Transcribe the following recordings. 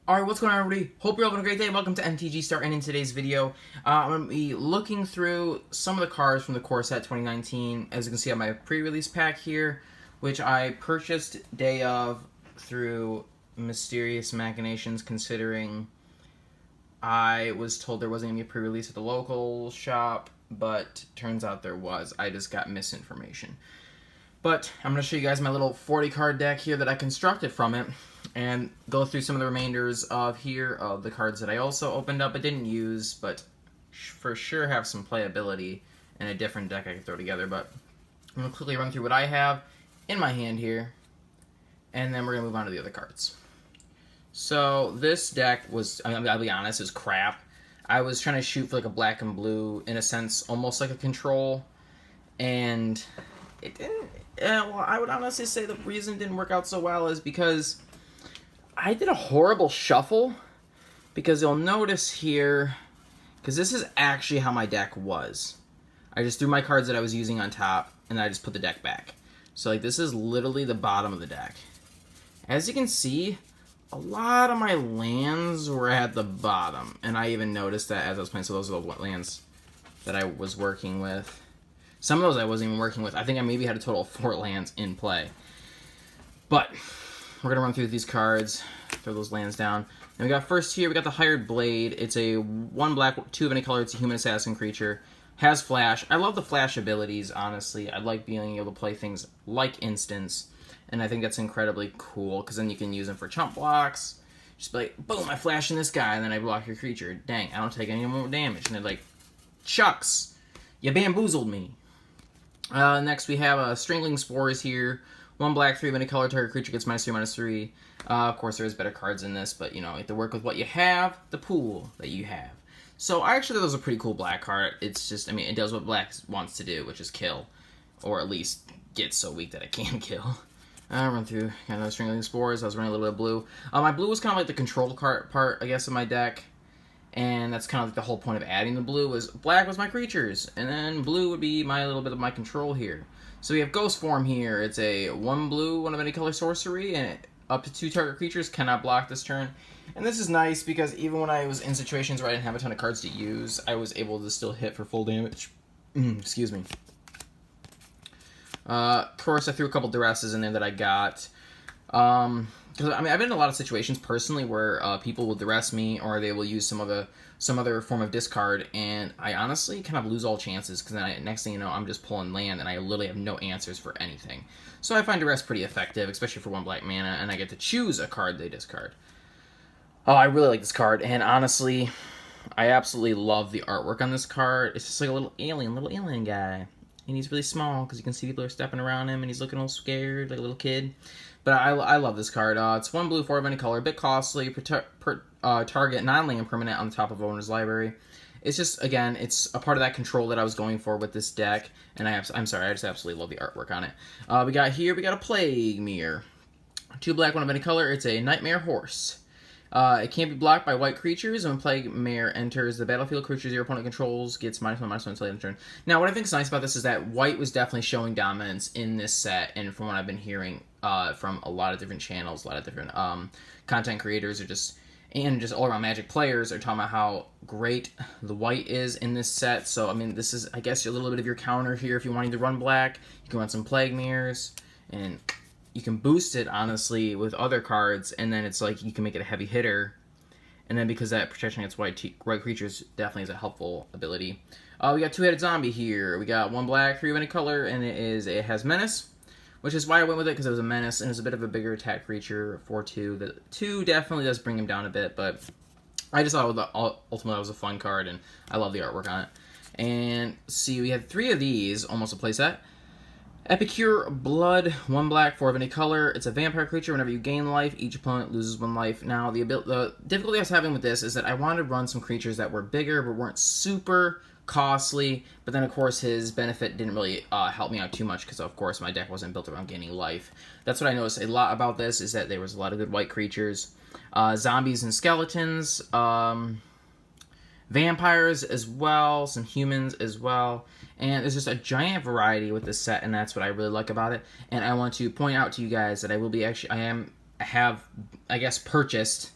Alright, what's going on, everybody? Hope you're having a great day. Welcome to MTG Start, and in today's video, I'm going to be looking through some of the cards from the core set 2019. As you can see on my pre-release pack here, which I purchased day of through mysterious machinations, considering I was told there wasn't going to be a pre-release at the local shop, but turns out there was. I just got misinformation. But I'm going to show you guys my little 40 card deck here that I constructed from it, and go through some of the remainders of the cards that I also opened up but didn't use, but for sure have some playability in a different deck I can throw together. But I'm going to quickly run through what I have in my hand here, and then we're going to move on to the other cards. So this deck was, I'll be honest, is crap. I was trying to shoot for like a black and blue, in a sense, almost like a control, and it didn't. Well, I would honestly say the reason it didn't work out so well is because I did a horrible shuffle. Because you'll notice here, because this is actually how my deck was. I just threw my cards that I was using on top, and I just put the deck back. So like this is literally the bottom of the deck. As you can see, a lot of my lands were at the bottom, and I even noticed that as I was playing. So those are the lands that I was working with. Some of those I wasn't even working with. I think I maybe had a total of 4 lands in play. But we're going to run through these cards, throw those lands down. And we got first here, we got the Hired Blade. It's a 1 black, 2 of any color. It's a human assassin creature. Has flash. I love the flash abilities, honestly. I like being able to play things like instants. And I think that's incredibly cool, because then you can use them for chump blocks. Just be like, boom, I flash in this guy, and then I block your creature. Dang, I don't take any more damage. And they're like, shucks, you bamboozled me. Next we have Strangling Spores here. 1 black, 3 of any color, target creature gets -3/-3. Of course, there is better cards in this, but you know, you have to work with what you have, the pool that you have. So I actually thought it was a pretty cool black card. It's just, I mean, it does what black wants to do, which is kill. Or at least get so weak that it can kill. I'll run through kind of Strangling Spores. I was running a little bit of blue. My blue was kind of like the control card part, I guess, of my deck. And that's kind of like the whole point of adding the blue, was black was my creatures, and then blue would be my little bit of my control here. So we have Ghost Form here. It's a 1 blue, 1 of any color sorcery, and up to 2 target creatures cannot block this turn. And this is nice because even when I was in situations where I didn't have a ton of cards to use, I was able to still hit for full damage. Excuse me. Of course, I threw a couple duresses in there that I got. Because I mean, I've been in a lot of situations personally where people will duress me, or they will use some other form of discard, and I honestly kind of lose all chances, because then next thing you know, I'm just pulling land, and I literally have no answers for anything. So I find duress pretty effective, especially for 1 black mana, and I get to choose a card they discard. Oh, I really like this card, and honestly, I absolutely love the artwork on this card. It's just like a little alien guy. And he's really small, because you can see people are stepping around him, and he's looking all scared, like a little kid. But I love this card. It's 1 blue, 4 of any color, a bit costly, target non-land permanent on the top of owner's library. It's just, again, it's a part of that control that I was going for with this deck, and I'm sorry, I just absolutely love the artwork on it. We got a Plague Mirror. 2 black, 1 of any color, it's a Nightmare Horse. It can't be blocked by white creatures, and when Plague Mirror enters the battlefield, creatures your opponent controls gets -1/-1 until the end of turn. Now, what I think is nice about this is that white was definitely showing dominance in this set, and from what I've been hearing from a lot of different channels, a lot of different content creators, and just all-around Magic players are talking about how great the white is in this set. So, I mean, this is, I guess, a little bit of your counter here. If you're wanting to run black, you can run some Plague Mirrors, and you can boost it, honestly, with other cards, and then it's like you can make it a heavy hitter. And then because that protection against white creatures definitely is a helpful ability. We got 2-headed zombie here. We got 1 black, 3 of any color, and it has Menace, which is why I went with it, because it was a menace, and it was a bit of a bigger attack creature, 4/2. The 2 definitely does bring him down a bit, but I just thought ultimately that was a fun card, and I love the artwork on it. And see, we had 3 of these, almost a playset. Epicure Blood, 1 black, 4 of any color. It's a vampire creature. Whenever you gain life, each opponent loses 1 life. Now, the difficulty I was having with this is that I wanted to run some creatures that were bigger, but weren't super costly. But then, of course, his benefit didn't really help me out too much, because, of course, my deck wasn't built around gaining life. That's what I noticed a lot about this, is that there was a lot of good white creatures. Zombies and skeletons. Vampires as well, some humans as well, and there's just a giant variety with this set, and that's what I really like about it. And I want to point out to you guys that I have, I guess, purchased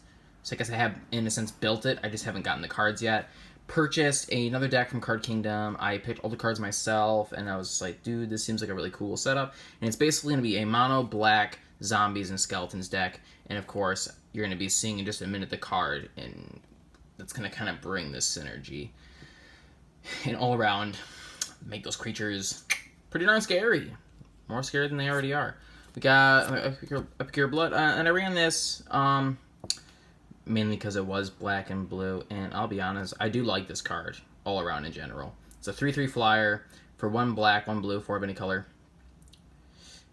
So I guess I have, in a sense, built it. I just haven't gotten the cards yet. Purchased another deck from Card Kingdom. I picked all the cards myself, and I was just like, dude, this seems like a really cool setup. And it's basically going to be a mono black zombies and skeletons deck. And of course, you're going to be seeing in just a minute the card, and that's going to kind of bring this synergy. And all around, make those creatures pretty darn scary. More scary than they already are. We got Epicure Blood, and I ran this mainly because it was black and blue, and I'll be honest, I do like this card all around in general. It's a 3/3 flyer for 1 black, 1 blue, 4 of any color.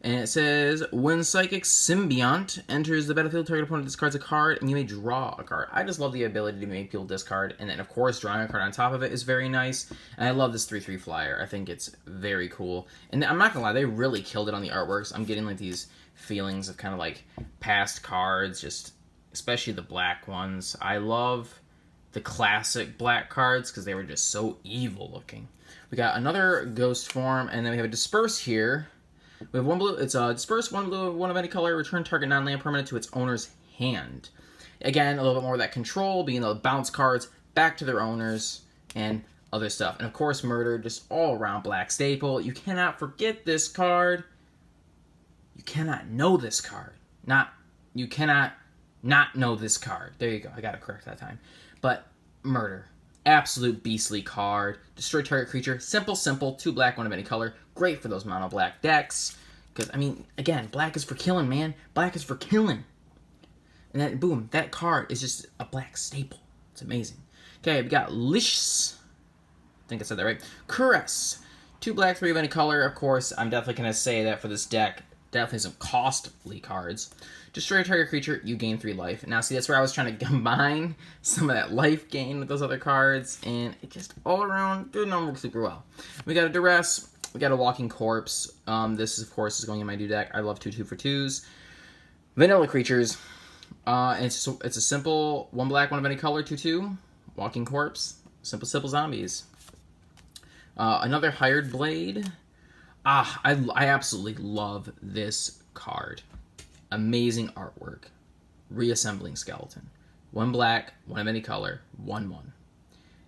And it says, when Psychic Symbiont enters the battlefield, target opponent discards a card, and you may draw a card. I just love the ability to make people discard, and then, of course, drawing a card on top of it is very nice. And I love this 3/3 flyer. I think it's very cool. And I'm not gonna lie, they really killed it on the artworks. I'm getting, like, these feelings of kind of, like, past cards, just especially the black ones. I love the classic black cards, because they were just so evil-looking. We got another Ghost form, and then we have a Disperse here. We have 1 blue. It's Disperse, 1 blue, 1 of any color. Return target non-land permanent to its owner's hand. Again, a little bit more of that control, being able to bounce cards back to their owners and other stuff. And of course, Murder, just all around black staple. You cannot forget this card. You cannot know this card. You cannot not know this card. There you go. I got it correct that time. But Murder. Absolute beastly card. Destroy target creature. Simple, 2 black, 1 of any color. Great for those mono black decks. Because, I mean, again, black is for killing, man. Black is for killing. And then, boom, that card is just a black staple. It's amazing. Okay, we got Lish. I think I said that right. Caress. 2 black, 3 of any color. Of course, I'm definitely going to say that for this deck. Definitely some costly cards. Destroy a target creature, you gain 3 life. Now, see, that's where I was trying to combine some of that life gain with those other cards, and it just all around did not work super well. We got a Duress, we got a Walking Corpse. This, of course, is going in my new deck. I love 2/2 for 2s. Vanilla creatures. And it's a simple 1 black, 1 of any color, 2/2. Walking Corpse. Simple zombies. Another Hired Blade. I absolutely love this card. Amazing artwork. Reassembling Skeleton. 1 black, 1 of any color, 1/1.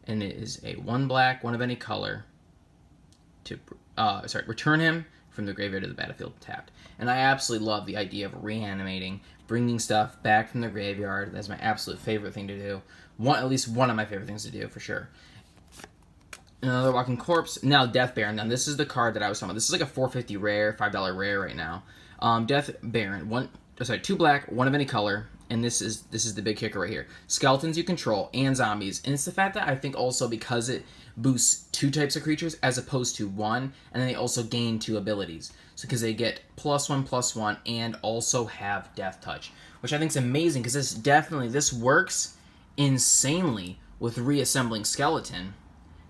And it is a 1 black, 1 of any color to return him from the graveyard to the battlefield tapped. And I absolutely love the idea of reanimating, bringing stuff back from the graveyard. That's my absolute favorite thing to do. At least one of my favorite things to do, for sure. Another Walking Corpse. Now, Death Baron. Now, this is the card that I was talking about. This is like a $4.50 rare, $5 rare right now. Death Baron. 2 black, 1 of any color. And this is the big kicker right here. Skeletons you control and zombies. And it's the fact that I think also because it boosts 2 types of creatures as opposed to 1. And then they also gain 2 abilities. So because they get +1/+1 and also have Death Touch. Which I think is amazing because this works insanely with reassembling Skeleton.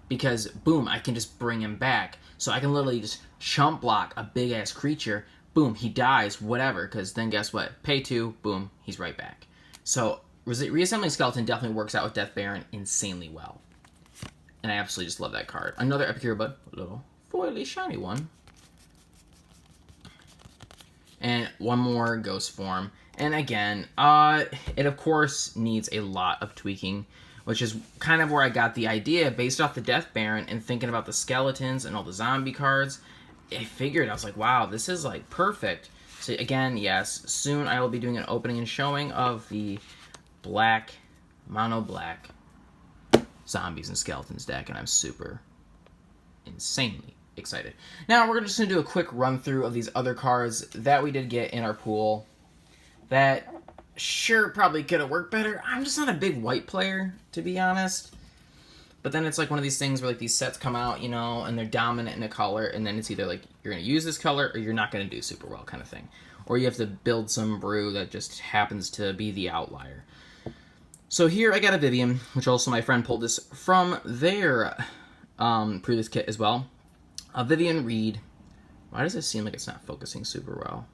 Because, boom, I can just bring him back. So I can literally just chump block a big-ass creature. Boom, he dies, whatever. Because then guess what? Pay 2, boom, he's right back. So reassembling Skeleton definitely works out with Death Baron insanely well. And I absolutely just love that card. Another Epicure, but a little foily shiny one. And 1 more Ghost form. And again, it of course needs a lot of tweaking, which is kind of where I got the idea based off the Death Baron and thinking about the skeletons and all the zombie cards. I figured, I was like, wow, this is like perfect. So again, yes, soon I will be doing an opening and showing of the mono black zombies and skeletons deck, and I'm super insanely excited. Now we're just going to do a quick run through of these other cards that we did get in our pool that sure probably could have worked better. I'm just not a big white player, to be honest. But then it's like one of these things where like these sets come out, you know, and they're dominant in a color, and then it's either like you're going to use this color or you're not going to do super well kind of thing. Or you have to build some brew that just happens to be the outlier. So here I got a Vivian, which also my friend pulled this from their previous kit as well. A Vivian Reed. Why does it seem like it's not focusing super well?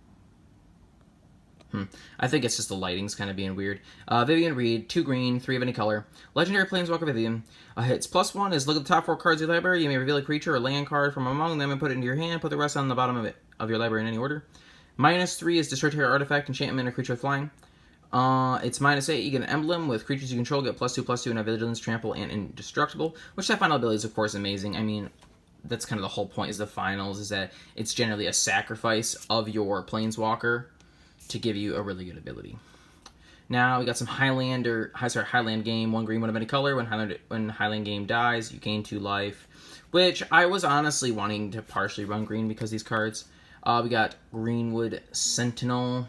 I think it's just the lighting's kind of being weird. Vivian Reed, 2 green, 3 of any color. Legendary Planeswalker Vivian. Its +1 is look at the top 4 cards of your library. You may reveal a creature or land card from among them and put it into your hand. Put the rest on the bottom of your library in any order. -3 is destroy target artifact, enchantment, or creature with flying. It's -8. You get an emblem with creatures you control get +2/+2 and vigilance, trample, and indestructible. Which that final ability is, of course, amazing. I mean, that's kind of the whole point. Is the finals is that it's generally a sacrifice of your planeswalker to give you a really good ability. Now we got some Highland game. 1 green, 1 of any color. When Highland game dies, you gain 2 life. Which I was honestly wanting to partially run green because these cards. We got Greenwood Sentinel.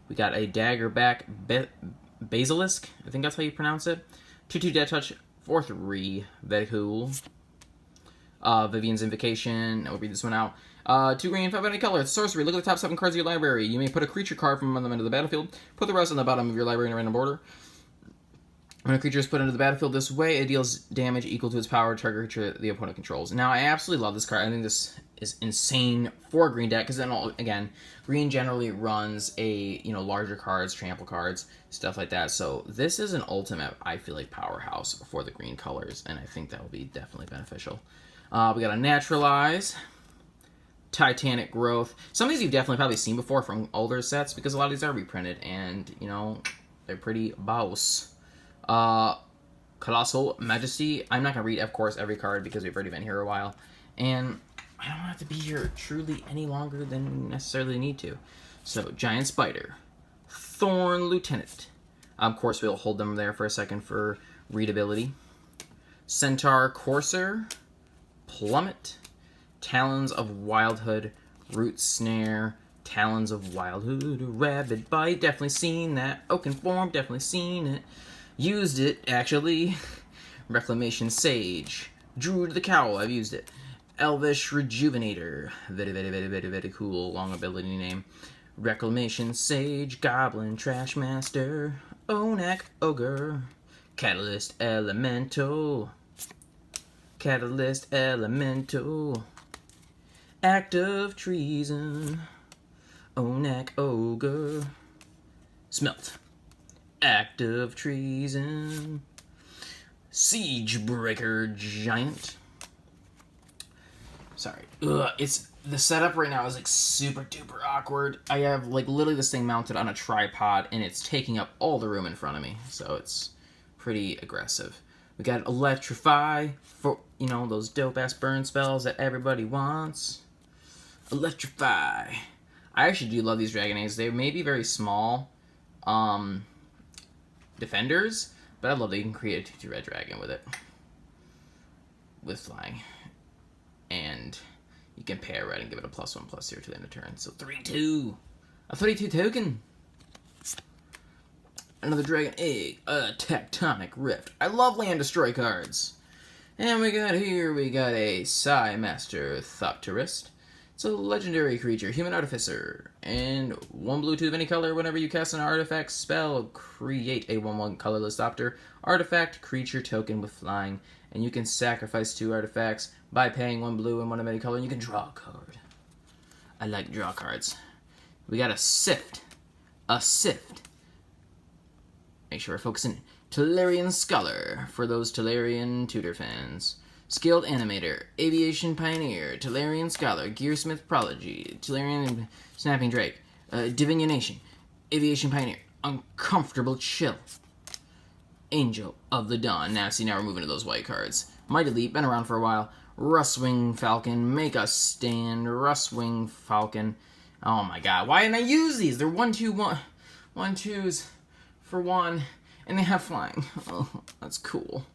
We got a Daggerback Basilisk. I think that's how you pronounce it. 2/2 Dead Touch, 4/3. Very cool. Vivian's Invocation. I'll read this one out. 2 green, 5 of any color. It's sorcery. Look at the top 7 cards of your library. You may put a creature card from among them into the battlefield. Put the rest on the bottom of your library in a random order. When a creature is put into the battlefield this way, it deals damage equal to its power to target creature the opponent controls. Now, I absolutely love this card. I think this is insane for a green deck, because then, again, green generally runs larger cards, trample cards, stuff like that. So this is an ultimate, I feel like, powerhouse for the green colors, and I think that will be definitely beneficial. We got a Naturalize, Titanic Growth. Some of these you've definitely probably seen before from older sets, because a lot of these are reprinted, and, they're pretty boss. Colossal Majesty. I'm not going to read, of course, every card because we've already been here a while. And I don't have to be here truly any longer than necessarily need to. So, Giant Spider. Thorn Lieutenant. Of course, we'll hold them there for a second for readability. Centaur Courser. Plummet. Talons of Wildhood. Root Snare. Talons of Wildhood. Rabid Bite. Definitely seen that. Oaken Form. Definitely seen it. Used it, actually. Reclamation Sage. Druid the Cowl, I've used it. Elvish Rejuvenator. Very, very, very, very, very cool. Long ability name. Reclamation Sage. Goblin Trashmaster. Onak Ogre. Catalyst Elemental. Catalyst Elemental. Act of Treason. Onak Ogre. Smelt. Act of Treason. Siegebreaker Giant. Sorry. It's the setup right now is like super duper awkward. I have like literally this thing mounted on a tripod and it's taking up all the room in front of me. So it's pretty aggressive. We got Electrify for, those dope ass burn spells that everybody wants. Electrify. I actually do love these Dragonades. They may be very small. Defenders, but I love that you can create a 2/2 red dragon with it. With flying. And you can pay a red and give it a +1/+0 to the end of turn. So 3/2. A 3/2 token. Another Dragon Egg. A Tectonic Rift. I love land destroy cards. And we got a Psy Master Thopterist. It's a legendary creature, Human Artificer, and 1 blue, 2 of any color. Whenever you cast an artifact spell, create a 1/1 colorless artifact creature token with flying, and you can sacrifice 2 artifacts by paying 1 blue and 1 of any color, and you can draw a card. I like draw cards. We got a Sift. Make sure we're focusing. Tolarian Scholar, for those Tolarian Tutor fans. Skilled Animator, Aviation Pioneer, Tolarian Scholar, Gearsmith Prodigy, Tolarian Snapping Drake, Divination, Aviation Pioneer, Uncomfortable Chill, Angel of the Dawn. Now we're moving to those white cards. Mighty Leap, been around for a while. Rustwing Falcon, Make a Stand, Rustwing Falcon. Oh my god, why didn't I use these? They're 1/2s for 1, and they have flying. Oh, that's cool.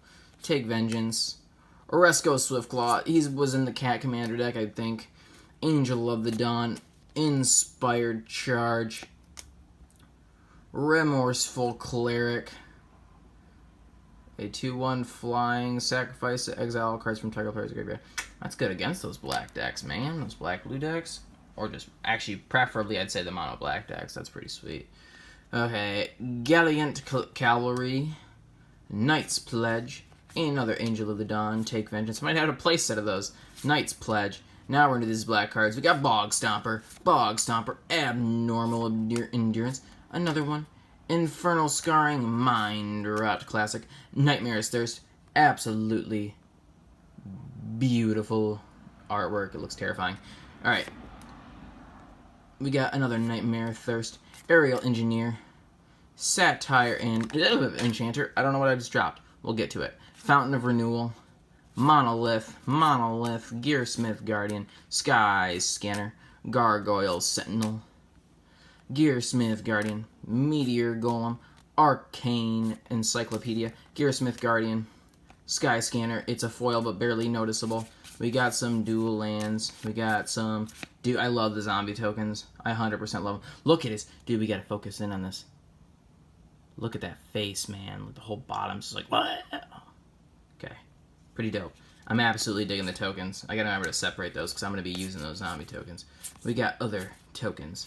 Take Vengeance. Oresco Swiftclaw, he was in the Cat Commander deck, I think. Angel of the Dawn, Inspired Charge, Remorseful Cleric, a 2/1 flying, sacrifice to exile all cards from target player's graveyard. That's good against those black decks, man. Those black-blue decks. Or just, actually, preferably, I'd say the mono-black decks. That's pretty sweet. Okay, Gallant Cavalry, Knight's Pledge, another Angel of the Dawn, Take Vengeance. Might have a play set of those. Knight's Pledge. Now we're into these black cards. We got Bog Stomper, Abnormal Endurance, another one. Infernal Scarring, Mind Rot Classic, Nightmare's Thirst, absolutely beautiful artwork. It looks terrifying. Alright. We got another Nightmare Thirst, Aerial Engineer, Satire and Enchanter. I don't know what I just dropped. We'll get to it. Fountain of Renewal, Monolith, Gearsmith Guardian, Sky Scanner, Gargoyle Sentinel, Gearsmith Guardian, Meteor Golem, Arcane Encyclopedia, Gearsmith Guardian, Sky Scanner. It's a foil but barely noticeable. We got some dual lands. We got some... Dude, I love the zombie tokens. I 100% love them. Look at this. Dude, we gotta focus in on this. Look at that face, man. The whole bottom's just like, what? Okay. Pretty dope. I'm absolutely digging the tokens. I gotta remember to separate those because I'm gonna be using those zombie tokens. We got other tokens.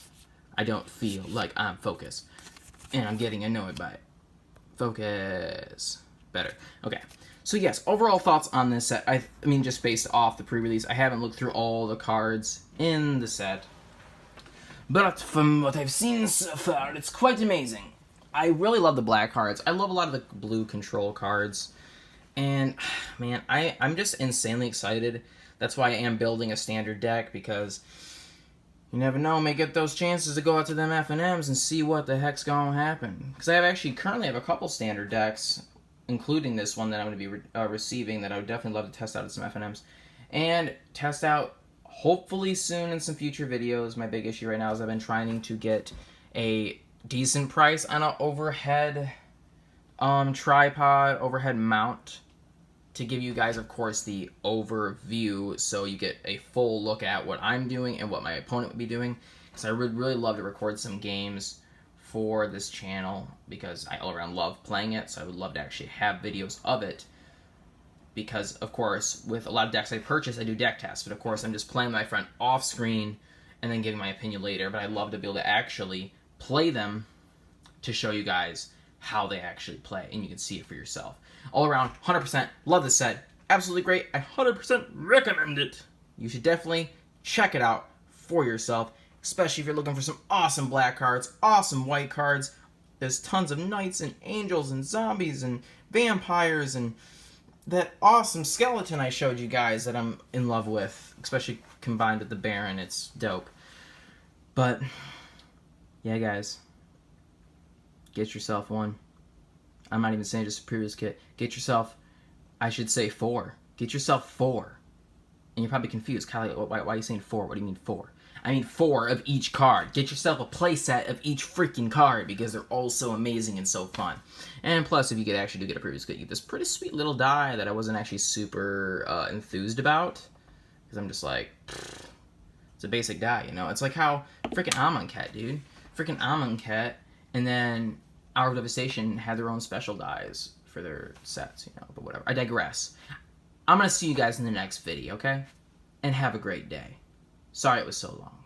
I don't feel like I'm focused. And I'm getting annoyed by it. Focus. Better. Okay. So yes, overall thoughts on this set. I mean, just based off the pre-release, I haven't looked through all the cards in the set. But from what I've seen so far, it's quite amazing. I really love the black cards. I love a lot of the blue control cards. And, man, I'm just insanely excited. That's why I am building a standard deck, because you never know, may get those chances to go out to them F&Ms and see what the heck's gonna happen. Because I currently have a couple standard decks, including this one that I'm going to be receiving, that I would definitely love to test out at some F&Ms. And test out, hopefully soon in some future videos. My big issue right now is I've been trying to get a decent price on an overhead tripod, overhead mount, to give you guys, of course, the overview, so you get a full look at what I'm doing and what my opponent would be doing. Because I would really love to record some games for this channel, because I all around love playing it, so I would love to actually have videos of it. Because, of course, with a lot of decks I purchase, I do deck tests, but of course I'm just playing my friend off screen and then giving my opinion later. But I'd love to be able to actually play them to show you guys how they actually play, and you can see it for yourself. All around, 100% love this set. Absolutely great. I 100% recommend it. You should definitely check it out for yourself, especially if you're looking for some awesome black cards, awesome white cards. There's tons of knights and angels and zombies and vampires and that awesome skeleton I showed you guys that I'm in love with, especially combined with the Baron. It's dope. But, yeah, guys, get yourself one. I'm not even saying just a previous kit. Get yourself, I should say 4. Get yourself 4. And you're probably confused. Kylie, why are you saying 4? What do you mean 4? I mean 4 of each card. Get yourself a playset of each freaking card, because they're all so amazing and so fun. And plus, if you could actually do get a previous kit, you get this pretty sweet little die that I wasn't actually super enthused about. Because I'm just like, it's a basic die, you know? It's like how freaking Amonkhet, dude. Freaking Amonkhet, and then Hour of Devastation had their own special dies for their sets, you know, but whatever. I digress. I'm going to see you guys in the next video, okay? And have a great day. Sorry it was so long.